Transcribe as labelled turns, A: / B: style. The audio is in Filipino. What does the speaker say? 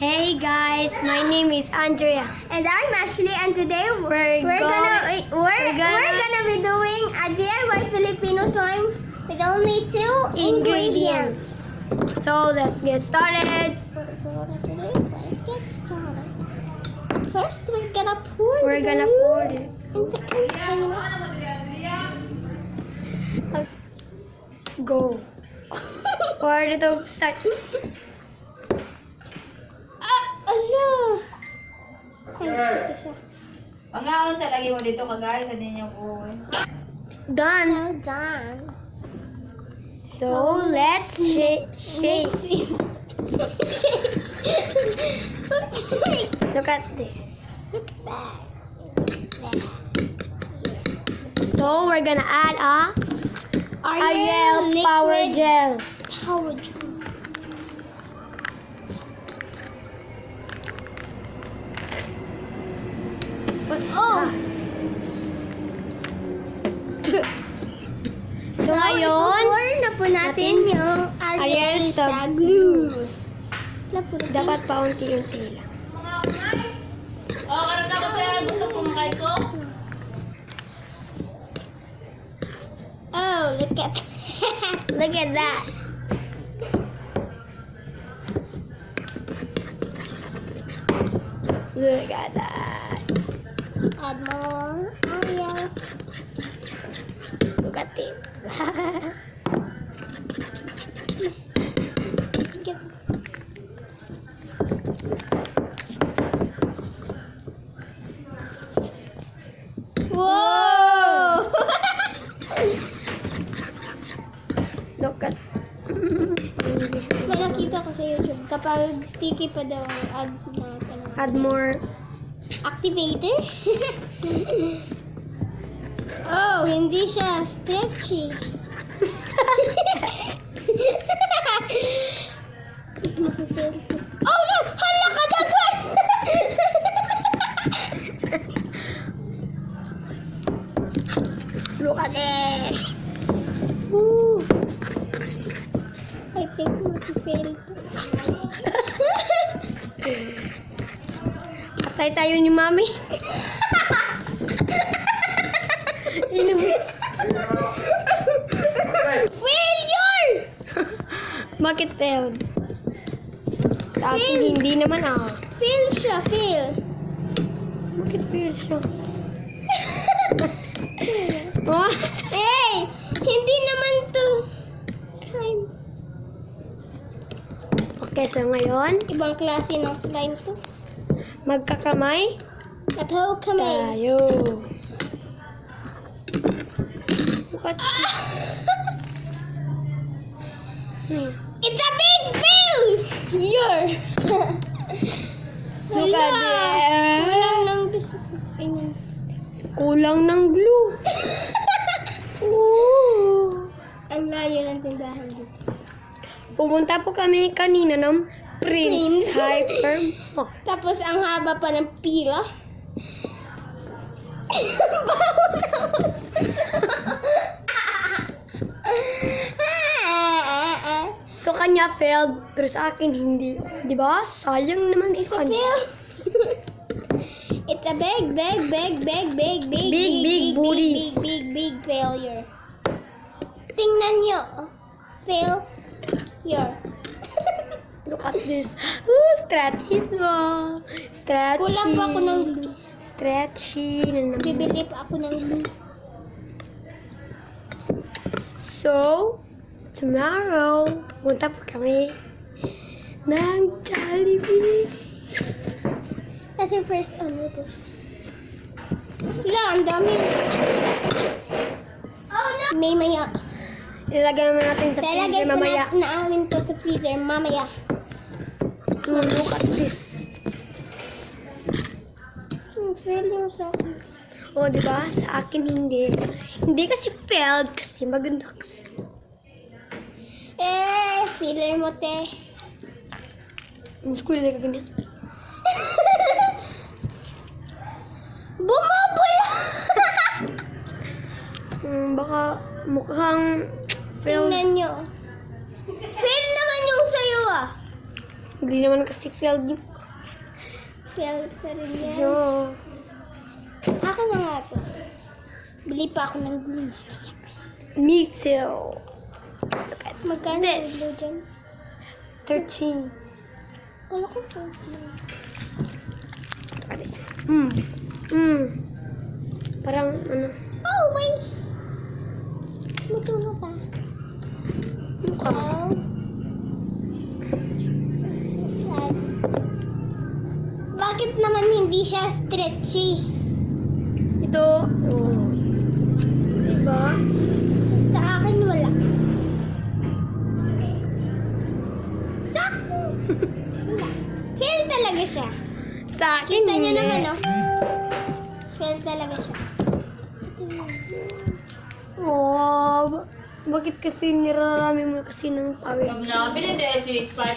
A: Hey guys, my name is Andrea.
B: And I'm Ashley, and today we're gonna be doing a DIY Filipino slime with only 2 ingredients.
A: So let's get started.
B: First, we're gonna pour
A: We're gonna
B: glue
A: pour it.
B: in the container.
A: Go. Pour it to start.
B: Ala! Ay, sticky siya.
C: Pangaon sa lagi mo dito ka guys, ano yung uwi.
A: Done.
B: Now done.
A: So let's shake.
B: Mix it.
A: Look at this.
B: Look at that.
A: So we're gonna add a Ariel
B: liquid
A: Power Gel.
B: Power gel.
A: What's
B: Oh!
A: So ngayon,
B: Pour na po natin yung Ariel
A: Ariel sa
B: sa glue.
A: dapat paunti-unti lang.
C: Oh, karoon na ako kaya gusto kumakay ko.
B: Oh, look at
A: Look at that. Look at that.
B: add more Ariel.
A: Look at it.
B: Get Whoa!
A: Look at.
B: May nakita ko sa YouTube, kapag sticky pa daw, add na
A: Add more.
B: activator. Oh, hindi siya stretchy. Oh no! Hala ka dagat!
A: Look at it.
B: Woo! I think mati-fail to.
A: Patay tayo ni Mami.
B: Failure!
A: Bakit failed? Sa akin
B: Fail.
A: hindi naman ah.
B: Fail siya, fail.
A: Bakit fail siya? Oh,
B: Hey! Hindi naman to slime.
A: okay, so ngayon,
B: Ibang klase ng slime to.
A: magkakamay
B: Tapaw kami.
A: tayo. Look at
B: It's a big failure!
A: Look at it.
B: Kulang ng gusto. Ganyan.
A: Kulang ng glue. Ooh.
B: Ang layo ng tindahan dito.
A: Pumunta po kami kanina ng Prince
B: Prince.
A: Hyper. Oh,
B: Tapos ang haba pa ng pila.
A: so kanya failed, pero sa akin hindi. Di ba? Sayang naman
B: It's
A: sa
B: a
A: kanya.
B: fail. It's a big
A: Big booty.
B: big failure. Tingnan nyo. Failure.
A: Look at this. Ooh, stretchy mo. Stretchy.
B: Kulang pa ako ng glue.
A: Stretchy na naman.
B: Bibili pa ako ng glue.
A: So, tomorrow, punta po kami ng Jollibee.
B: Kasi first ano to. Wala, ang dami. Oh no! May maya.
A: Ilagay mo natin sa
B: Lalagay
A: freezer
B: ko
A: mamaya.
B: na namin to sa freezer mamaya.
A: Look at this.
B: Failure sa akin.
A: Oh, di ba? Sa akin hindi. Hindi kasi failed kasi maganda kasi.
B: Filler mo te.
A: Mas cool na ganyan.
B: Bumubula!
A: Baka mukhang failed.
B: Tingnan nyo. Fail naman yung sayo ah.
A: Hindi naman kasi failed yung...
B: Failed pa rin yan.
A: Yo.
B: Akin na nga to. Bili pa ako ng glue.
A: Me too.
B: Magkano yung glue dyan?
A: 13.
B: Wala ko 14.
A: Parang ano.
B: Oh, wait! Matulo pa.
A: Mukha.
B: Sad. Bakit naman hindi siya stretchy?
A: Ito. Oh. Diba?
B: Sa akin wala. Sa akin wala. Fail talaga siya.
A: Sa akin
B: Kita niyo
A: hindi.
B: naman, no? Fail talaga siya.
A: Oh, bakit kasi nirarami mo kasi ng power?
C: Sabi na, bilhin din si Spice.